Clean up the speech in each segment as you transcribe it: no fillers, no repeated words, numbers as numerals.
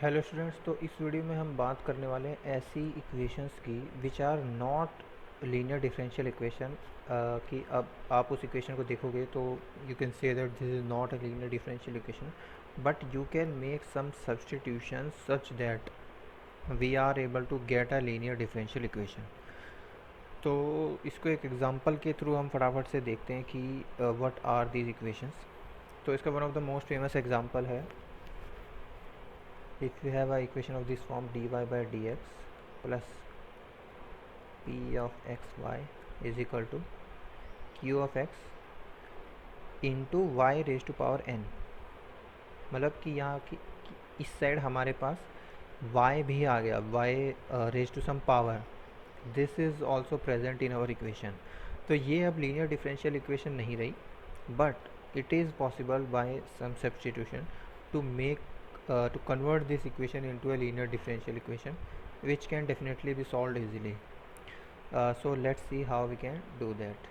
Hello students. तो इस video में हम बात करने वाले हैं ऐसी इक्वेशंस की which are not linear differential equation. कि अब आप उस इक्वेशन को देखोगे तो you can say that this is not a linear differential equation, but you can make some substitution such that we are able to get a linear differential equation. तो इसको एक एग्जांपल के थ्रू हम फटाफट से देखते हैं कि व्हाट आर दीज इक्वेशंस। तो इसका one of the most famous example है, if you have a equation of this form dy by dx plus p of xy is equal to q of x into Y raise to power n। मतलब कि यहाँ की इस side हमारे पास y भी आ गया, y raise to some power, this is also present in our equation. तो ये अब लीनियर डिफरेंशियल इक्वेशन नहीं रही, but it is possible by some substitution to make to convert this equation into a linear differential equation, which can definitely be solved easily. So let's see how we can do that.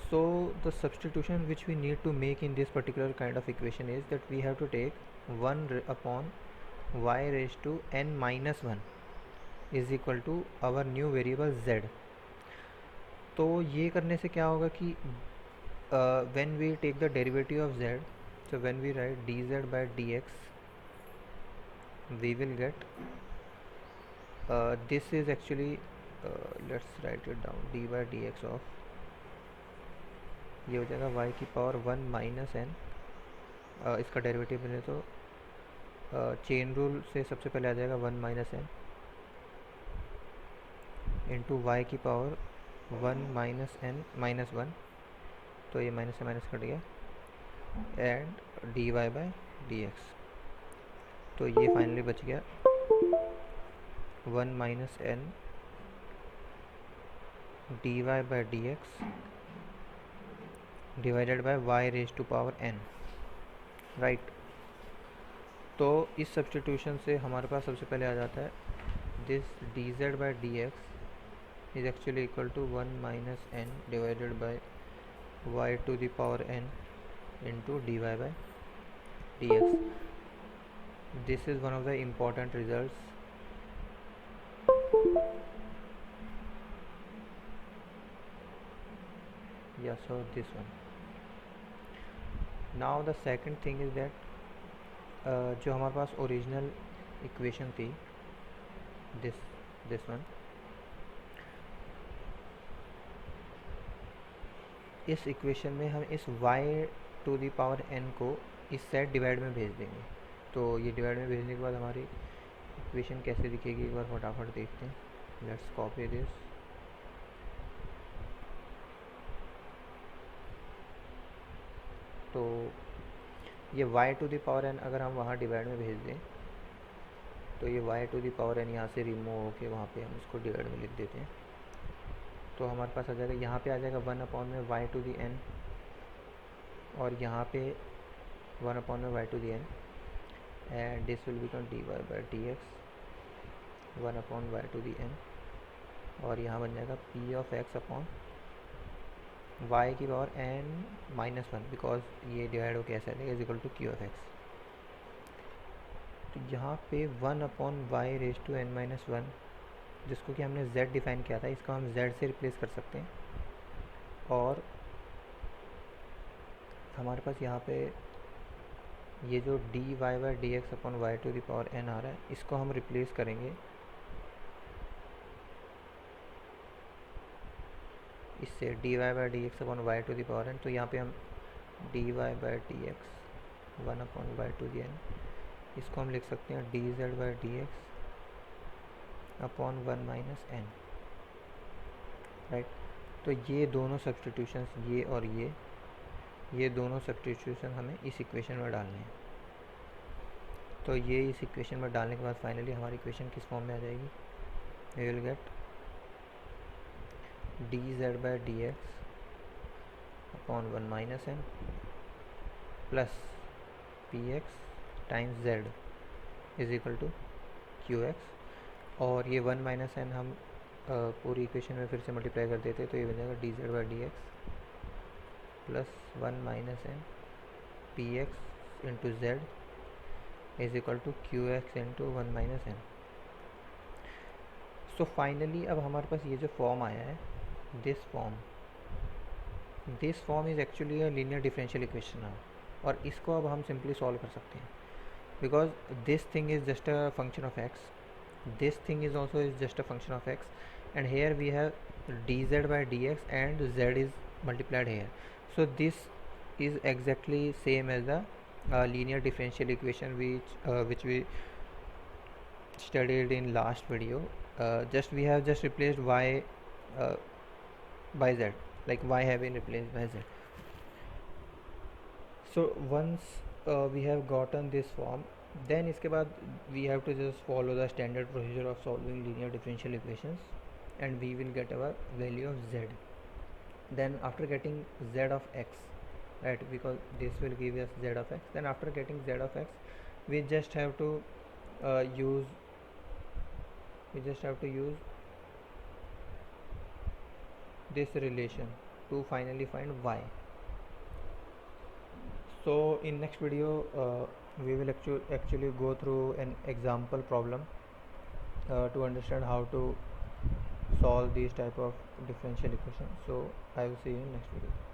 So the substitution which we need to make in this particular kind of equation is that we have to take 1 upon y raised to n minus 1 is equal to our new variable z. तो ये करने से क्या होगा कि when we take the derivative of z, so when we write dz by dx, we will get this is actually let's write it down, dy by dx of, ये हो जाएगा y की पावर 1 माइनस एन। इसका derivative मिले तो chain rule से सबसे पहले आ जाएगा 1 माइनस एन इंटू वाई की पावर 1 माइनस एन माइनस 1, तो ये माइनस से माइनस कट गया, and D Y by D X. तो ये फाइनली बच गया 1 minus N D Y by D X divided by Y raise to power N, right. तो इस सब्सटीट्यूशन से हमारे पास सबसे पहले आ जाता है this D Z by D X is actually equal to 1 minus N divided by Y to the power N into D Y by D X. This is one of the important results. Yeah, so this one. Now the second thing is that जो हमारे पास original equation थी, this one, इस equation में हम इस y to the power n को इस साइड डिवाइड में भेज देंगे। तो ये डिवाइड में भेजने के बाद हमारी इक्वेशन कैसे दिखेगी एक बार फटाफट देखते हैं। Let's copy this. तो ये y to the power n अगर हम वहाँ डिवाइड में भेज दें तो ये y to the power n यहाँ से रिमूव होके वहाँ पे हम इसको डिवाइड में लिख देते हैं। तो हमारे पास आ जाएगा, यहाँ पे आ जाएगा 1 अपॉन में y टू दी n, और यहाँ पे 1 अपॉन में y to the n, and this will become dy by D X 1 upon y to the n, और यहाँ बन जाएगा p of x upon y की पावर n माइनस 1, बिकॉज ये डिवाइड होकर ऐसा आएगा is equal to q of x। तो यहाँ पे 1 upon y raise to n minus 1, जिसको कि हमने z डिफाइन किया था, इसको हम z से रिप्लेस कर सकते हैं, और हमारे पास यहाँ पे ये जो D Y by D X upon Y to the power n आ रहा है, इसको हम रिप्लेस करेंगे इससे D Y by D X upon Y to the power n। तो यहाँ पे हम D Y by D X 1 upon Y to the n, इसको हम लिख सकते हैं D Z by D X upon 1 minus n, right. तो ये दोनों सब्सटीट्यूशंस, ये और ये दोनों सब्सटीट्यूशन हमें इस इक्वेशन में डालने हैं। तो ये इस इक्वेशन में डालने के बाद फाइनली हमारी इक्वेशन किस फॉर्म में आ जाएगी, we will get D Z by D X upon 1 minus N plus P X times Z is equal to Q X, और ये 1 माइनस एन हम पूरी इक्वेशन में फिर से मल्टीप्लाई कर देते तो ये बन जाएगा D Z by D X plus 1 minus N P X into z is equal to qx into 1 minus n. So finally अब हमारे पास ये जो फॉर्म आया है, this form is actually a linear differential equation now, और इसको अब हम सिंपली सॉल्व कर सकते हैं because this thing is just a function of x, this thing is also is just a function of x, and here we have dz by dx and z is multiplied here. So this is exactly same as the linear differential equation which we studied in last video. Just we have just replaced y by z, like y have been replaced by z. So once we have gotten this form, then इसके बाद we have to just follow the standard procedure of solving linear differential equations, and we will get our value of z. Then after getting z of x, right, because this will give us z of x, then after getting z of x, we just have to use this relation to finally find y. So in next video we will actually go through an example problem to understand how to solve these type of differential equations. So I will see you in next video.